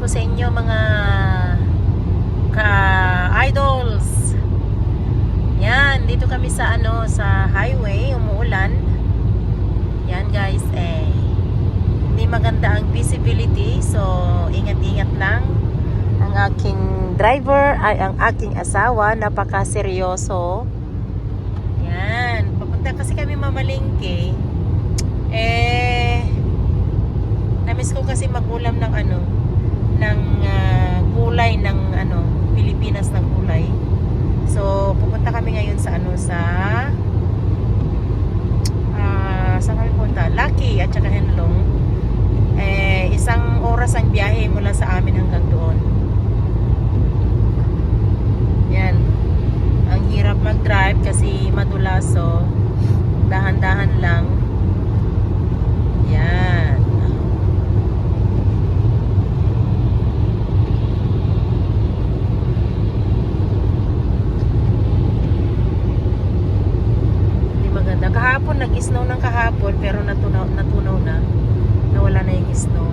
ko sa inyo mga ka-idols. Yan, dito kami sa sa highway, umuulan. Yan guys, hindi maganda ang visibility, so ingat-ingat lang. Ang aking driver ay ang aking asawa, napaka-seryoso. Yan, papunta kasi kami mamalengke. Namiss ko kasi mag-ulam ng ng gulay ng Pilipinas ng gulay. So pupunta kami ngayon sa saan kami punta? Lucky at saka Henlong. Isang oras ang biyahe mula sa amin hanggang doon. Yan. Ang hirap mag-drive kasi madulas, so dahan-dahan lang. Yan. Hindi maganda. Kahapon nag-snow ng kahapon pero natunaw na. Nawala na yung snow.